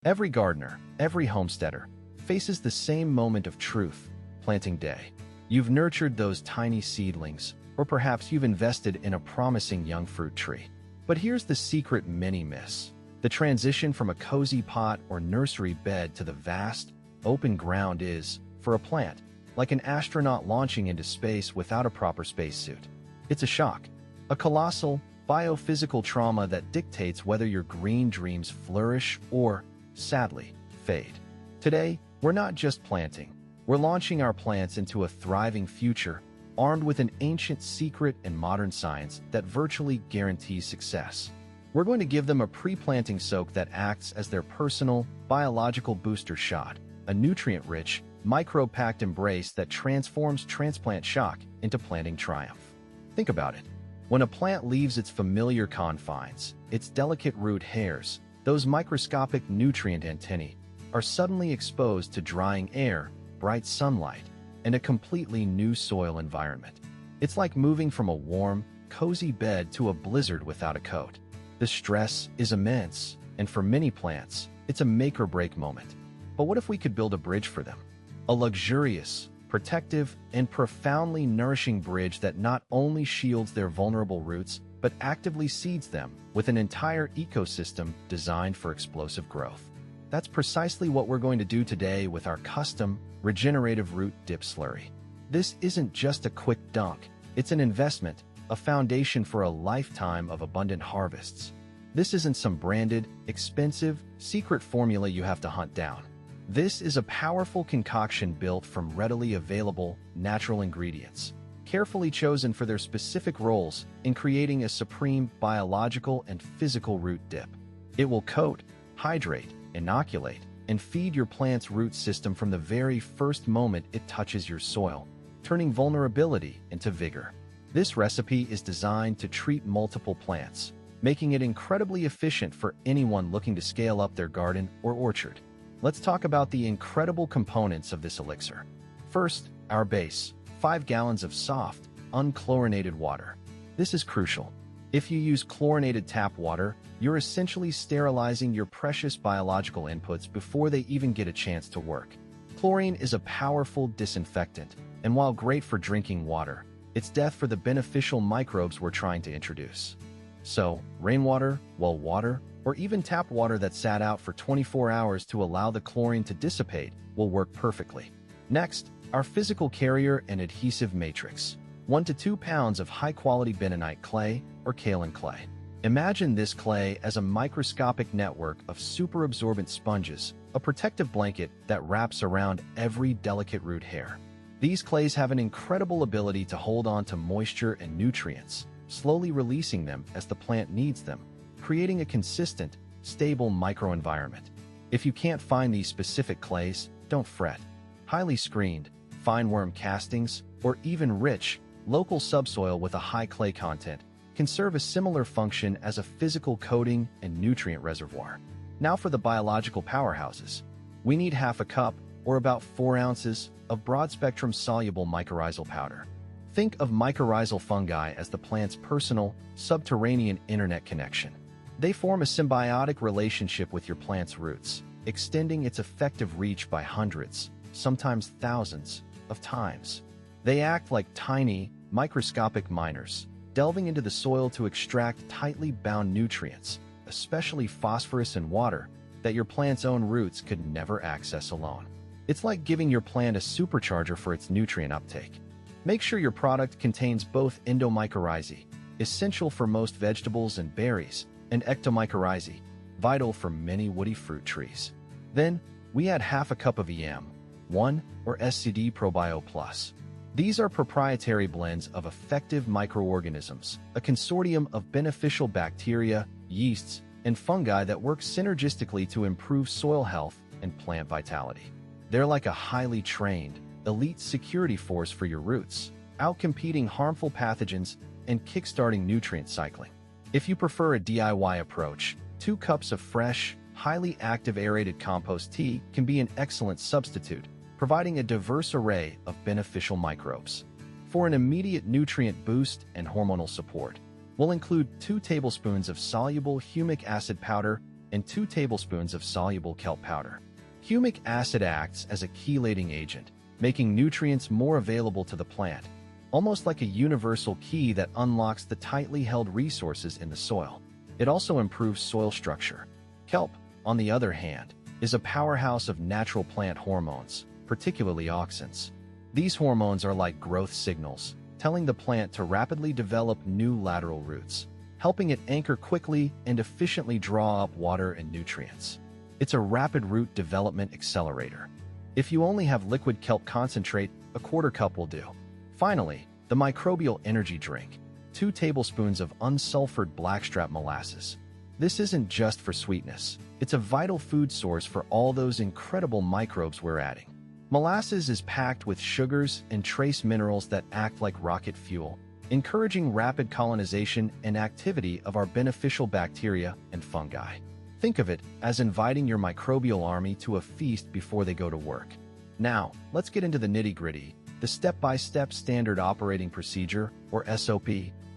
Every gardener, every homesteader, faces the same moment of truth, planting day. You've nurtured those tiny seedlings, or perhaps you've invested in a promising young fruit tree. But here's the secret mini-miss. The transition from a cozy pot or nursery bed to the vast, open ground is, for a plant, like an astronaut launching into space without a proper spacesuit. It's a shock, a colossal, biophysical trauma that dictates whether your green dreams flourish or, sadly, fade. Today, we're not just planting. We're launching our plants into a thriving future, armed with an ancient secret and modern science that virtually guarantees success. We're going to give them a pre-planting soak that acts as their personal, biological booster shot, a nutrient-rich, microbe-packed embrace that transforms transplant shock into planting triumph. Think about it. When a plant leaves its familiar confines, its delicate root hairs, those microscopic nutrient antennae, are suddenly exposed to drying air, bright sunlight, and a completely new soil environment. It's like moving from a warm, cozy bed to a blizzard without a coat. The stress is immense, and for many plants, it's a make-or-break moment. But what if we could build a bridge for them? A luxurious, protective, and profoundly nourishing bridge that not only shields their vulnerable roots, but actively seeds them with an entire ecosystem designed for explosive growth. That's precisely what we're going to do today with our custom, regenerative root dip slurry. This isn't just a quick dunk, it's an investment, a foundation for a lifetime of abundant harvests. This isn't some branded, expensive, secret formula you have to hunt down. This is a powerful concoction built from readily available, natural ingredients, carefully chosen for their specific roles in creating a supreme biological and physical root dip. It will coat, hydrate, inoculate, and feed your plant's root system from the very first moment it touches your soil, turning vulnerability into vigor. This recipe is designed to treat multiple plants, making it incredibly efficient for anyone looking to scale up their garden or orchard. Let's talk about the incredible components of this elixir. First, our base, 5 gallons of soft, unchlorinated water. This is crucial. If you use chlorinated tap water, you're essentially sterilizing your precious biological inputs before they even get a chance to work. Chlorine is a powerful disinfectant, and while great for drinking water, it's death for the beneficial microbes we're trying to introduce. So, rainwater, well water, or even tap water that sat out for 24 hours to allow the chlorine to dissipate will work perfectly. Next, our physical carrier and adhesive matrix. 1 to 2 pounds of high-quality bentonite clay or kaolin clay. Imagine this clay as a microscopic network of super-absorbent sponges, a protective blanket that wraps around every delicate root hair. These clays have an incredible ability to hold on to moisture and nutrients, slowly releasing them as the plant needs them, creating a consistent, stable microenvironment. If you can't find these specific clays, don't fret. Highly screened, fine worm castings, or even rich, local subsoil with a high clay content can serve a similar function as a physical coating and nutrient reservoir. Now for the biological powerhouses. We need half a cup, or about 4 ounces, of broad-spectrum soluble mycorrhizal powder. Think of mycorrhizal fungi as the plant's personal, subterranean internet connection. They form a symbiotic relationship with your plant's roots, extending its effective reach by hundreds, sometimes thousands, of times. They act like tiny, microscopic miners, delving into the soil to extract tightly bound nutrients, especially phosphorus and water, that your plant's own roots could never access alone. It's like giving your plant a supercharger for its nutrient uptake. Make sure your product contains both endomycorrhizae, essential for most vegetables and berries, and ectomycorrhizae, vital for many woody fruit trees. Then, we add half a cup of EM1 or SCD Probio Plus. These are proprietary blends of effective microorganisms, a consortium of beneficial bacteria, yeasts, and fungi that work synergistically to improve soil health and plant vitality. They're like a highly trained, elite security force for your roots, outcompeting harmful pathogens and kickstarting nutrient cycling. If you prefer a DIY approach, 2 cups of fresh, highly active aerated compost tea can be an excellent substitute, providing a diverse array of beneficial microbes. For an immediate nutrient boost and hormonal support, we'll include 2 tablespoons of soluble humic acid powder and 2 tablespoons of soluble kelp powder. Humic acid acts as a chelating agent, making nutrients more available to the plant, almost like a universal key that unlocks the tightly held resources in the soil. It also improves soil structure. Kelp, on the other hand, is a powerhouse of natural plant hormones, particularly auxins. These hormones are like growth signals, telling the plant to rapidly develop new lateral roots, helping it anchor quickly and efficiently draw up water and nutrients. It's a rapid root development accelerator. If you only have liquid kelp concentrate, a quarter cup will do. Finally, the microbial energy drink, 2 tablespoons of unsulfured Blackstrap molasses. This isn't just for sweetness. It's a vital food source for all those incredible microbes we're adding. Molasses is packed with sugars and trace minerals that act like rocket fuel, encouraging rapid colonization and activity of our beneficial bacteria and fungi. Think of it as inviting your microbial army to a feast before they go to work. Now, let's get into the nitty-gritty, the step-by-step standard operating procedure, or SOP,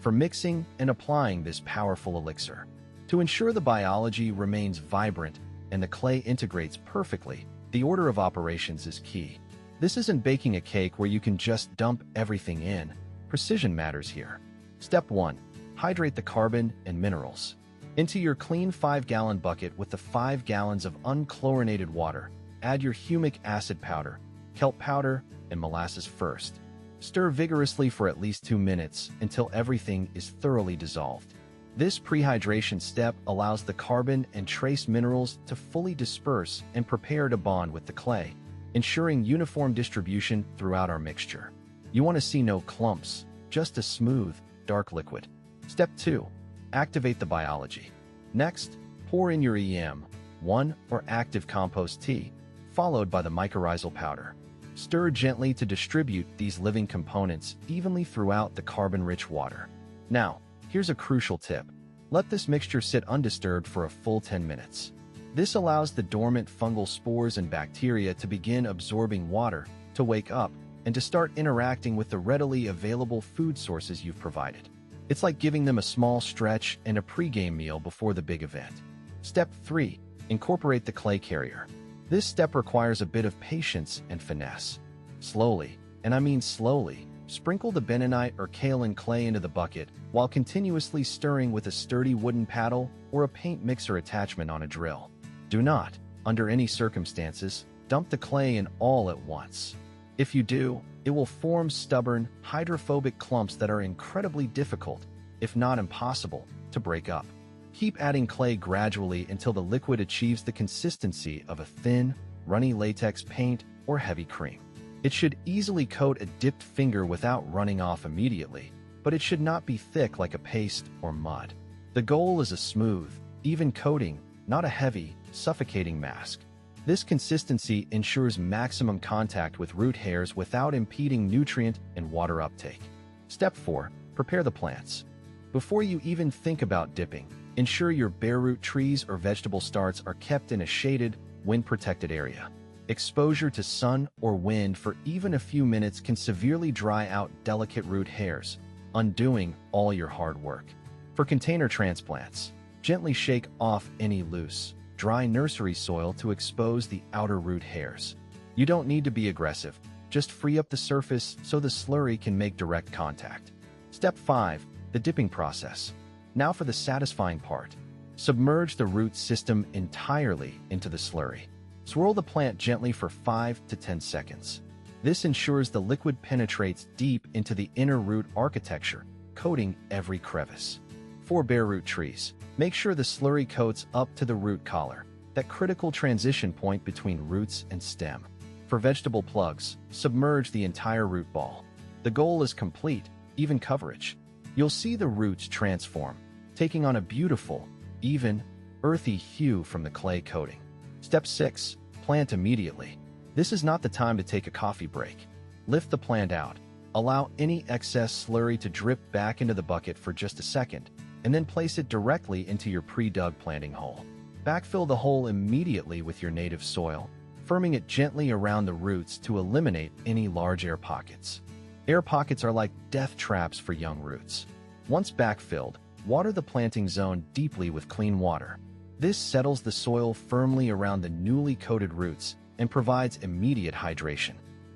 for mixing and applying this powerful elixir. To ensure the biology remains vibrant and the clay integrates perfectly, the order of operations is key. This isn't baking a cake where you can just dump everything in. Precision matters here. Step 1. Hydrate the carbon and minerals. Into your clean 5-gallon bucket with the 5 gallons of unchlorinated water, add your humic acid powder, kelp powder, and molasses first. Stir vigorously for at least 2 minutes until everything is thoroughly dissolved. This pre-hydration step allows the carbon and trace minerals to fully disperse and prepare to bond with the clay, ensuring uniform distribution throughout our mixture. You want to see no clumps, just a smooth, dark liquid. Step 2. Activate the biology. Next, pour in your EM1 or active compost tea, followed by the mycorrhizal powder. Stir gently to distribute these living components evenly throughout the carbon-rich water. Now, here's a crucial tip. Let this mixture sit undisturbed for a full 10 minutes. This allows the dormant fungal spores and bacteria to begin absorbing water, to wake up, and to start interacting with the readily available food sources you've provided. It's like giving them a small stretch and a pre-game meal before the big event. Step 3. Incorporate the clay carrier. This step requires a bit of patience and finesse. Slowly, and I mean slowly, sprinkle the bentonite or kaolin clay into the bucket while continuously stirring with a sturdy wooden paddle or a paint mixer attachment on a drill. Do not, under any circumstances, dump the clay in all at once. If you do, it will form stubborn, hydrophobic clumps that are incredibly difficult, if not impossible, to break up. Keep adding clay gradually until the liquid achieves the consistency of a thin, runny latex paint or heavy cream. It should easily coat a dipped finger without running off immediately, but it should not be thick like a paste or mud. The goal is a smooth, even coating, not a heavy, suffocating mask. This consistency ensures maximum contact with root hairs without impeding nutrient and water uptake. Step 4. Prepare the plants. Before you even think about dipping, ensure your bare root trees or vegetable starts are kept in a shaded, wind-protected area. Exposure to sun or wind for even a few minutes can severely dry out delicate root hairs, undoing all your hard work. For container transplants, gently shake off any loose, dry nursery soil to expose the outer root hairs. You don't need to be aggressive, just free up the surface so the slurry can make direct contact. Step 5. The dipping process. Now for the satisfying part. Submerge the root system entirely into the slurry. Swirl the plant gently for 5 to 10 seconds. This ensures the liquid penetrates deep into the inner root architecture, coating every crevice. For bare root trees, make sure the slurry coats up to the root collar, that critical transition point between roots and stem. For vegetable plugs, submerge the entire root ball. The goal is complete, even coverage. You'll see the roots transform, taking on a beautiful, even, earthy hue from the clay coating. Step 6. Plant immediately. This is not the time to take a coffee break. Lift the plant out. Allow any excess slurry to drip back into the bucket for just a second, and then place it directly into your pre-dug planting hole. Backfill the hole immediately with your native soil, firming it gently around the roots to eliminate any large air pockets. Air pockets are like death traps for young roots. Once backfilled, water the planting zone deeply with clean water. This settles the soil firmly around the newly coated roots and provides immediate hydration.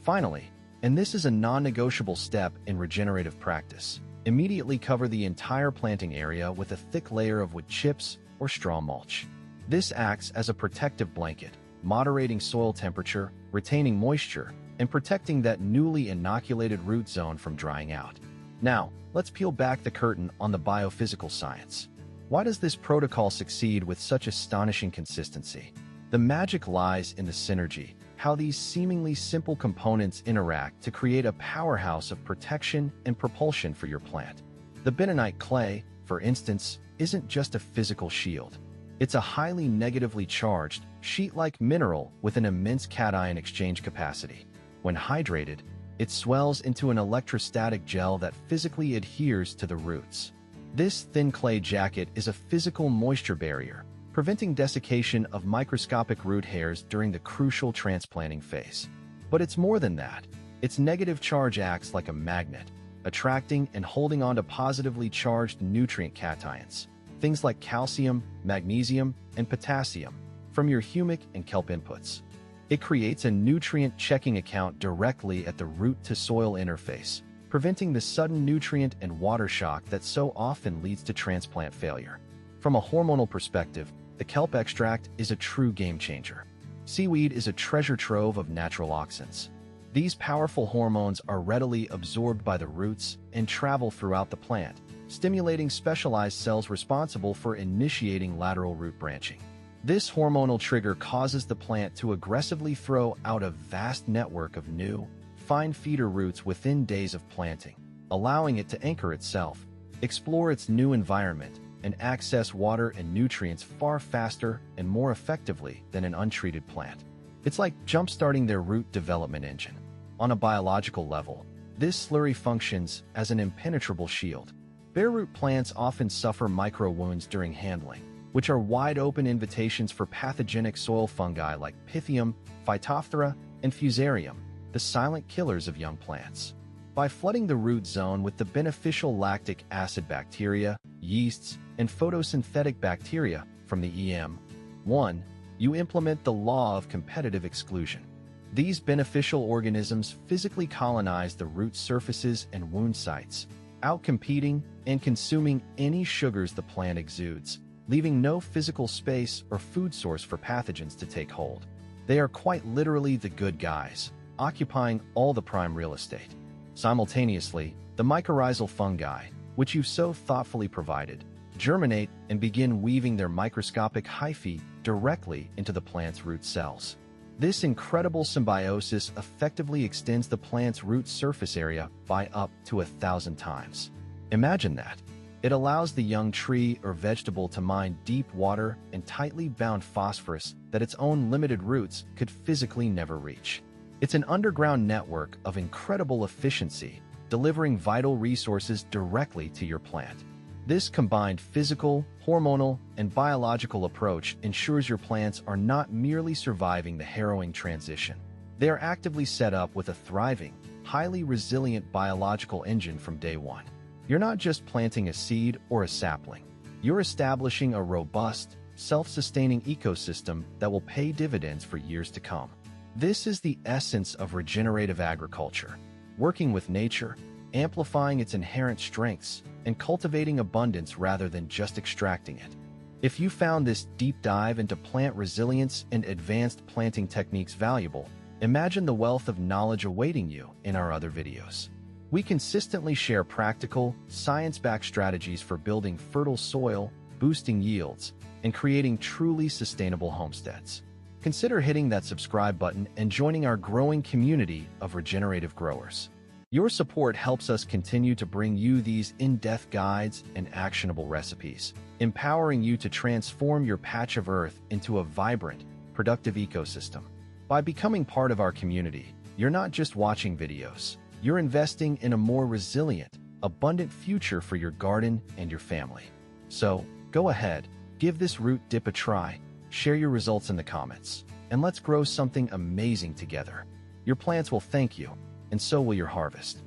Finally, and this is a non-negotiable step in regenerative practice, immediately cover the entire planting area with a thick layer of wood chips or straw mulch. This acts as a protective blanket, moderating soil temperature, retaining moisture, and protecting that newly inoculated root zone from drying out. Now, let's peel back the curtain on the biophysical science. Why does this protocol succeed with such astonishing consistency? The magic lies in the synergy, how these seemingly simple components interact to create a powerhouse of protection and propulsion for your plant. The bentonite clay, for instance, isn't just a physical shield. It's a highly negatively charged, sheet-like mineral with an immense cation exchange capacity. When hydrated, it swells into an electrostatic gel that physically adheres to the roots. This thin clay jacket is a physical moisture barrier, preventing desiccation of microscopic root hairs during the crucial transplanting phase. But it's more than that. Its negative charge acts like a magnet, attracting and holding on to positively charged nutrient cations, things like calcium, magnesium, and potassium, from your humic and kelp inputs. It creates a nutrient checking account directly at the root-to-soil interface, preventing the sudden nutrient and water shock that so often leads to transplant failure. From a hormonal perspective, the kelp extract is a true game-changer. Seaweed is a treasure trove of natural auxins. These powerful hormones are readily absorbed by the roots and travel throughout the plant, stimulating specialized cells responsible for initiating lateral root branching. This hormonal trigger causes the plant to aggressively throw out a vast network of new, fine feeder roots within days of planting, allowing it to anchor itself, explore its new environment, and access water and nutrients far faster and more effectively than an untreated plant. It's like jump-starting their root development engine. On a biological level, this slurry functions as an impenetrable shield. Bare root plants often suffer micro-wounds during handling, which are wide-open invitations for pathogenic soil fungi like Pythium, Phytophthora, and Fusarium, the silent killers of young plants. By flooding the root zone with the beneficial lactic acid bacteria, yeasts, and photosynthetic bacteria from the EM1, you implement the law of competitive exclusion. These beneficial organisms physically colonize the root surfaces and wound sites, outcompeting and consuming any sugars the plant exudes, leaving no physical space or food source for pathogens to take hold. They are quite literally the good guys, occupying all the prime real estate. Simultaneously, the mycorrhizal fungi, which you've so thoughtfully provided, germinate and begin weaving their microscopic hyphae directly into the plant's root cells. This incredible symbiosis effectively extends the plant's root surface area by up to 1,000 times. Imagine that. It allows the young tree or vegetable to mine deep water and tightly bound phosphorus that its own limited roots could physically never reach. It's an underground network of incredible efficiency, delivering vital resources directly to your plant. This combined physical, hormonal, and biological approach ensures your plants are not merely surviving the harrowing transition. They are actively set up with a thriving, highly resilient biological engine from day one. You're not just planting a seed or a sapling. You're establishing a robust, self-sustaining ecosystem that will pay dividends for years to come. This is the essence of regenerative agriculture, working with nature, amplifying its inherent strengths, and cultivating abundance rather than just extracting it. If you found this deep dive into plant resilience and advanced planting techniques valuable, imagine the wealth of knowledge awaiting you in our other videos. We consistently share practical, science-backed strategies for building fertile soil, boosting yields, and creating truly sustainable homesteads. Consider hitting that subscribe button and joining our growing community of regenerative growers. Your support helps us continue to bring you these in-depth guides and actionable recipes, empowering you to transform your patch of earth into a vibrant, productive ecosystem. By becoming part of our community, you're not just watching videos, you're investing in a more resilient, abundant future for your garden and your family. So, go ahead, give this root dip a try, share your results in the comments, and let's grow something amazing together. Your plants will thank you, and so will your harvest.